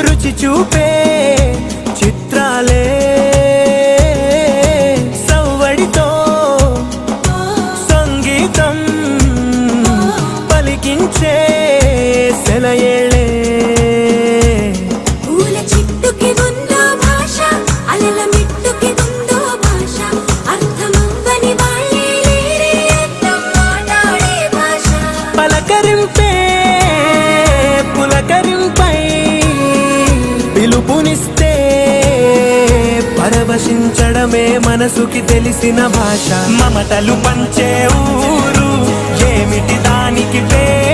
రుచి చూపే చిత్రాలే సవ్వడితో సంగీతం పలికించే సెలయేళే పూల చిట్టుకి ఉందో భాష అలల మిట్టుకి ఉందో భాష అర్థమవ్వని వాళ్ళే లేరే అర్థం మాట్లాడే భాష పలకరింపే పులకరింపై పిలుపునిస్తే పరవశించడమే మనసుకి తెలిసిన భాష మమతలు పంచే ఊరు ఏమిటి దానికి పేరు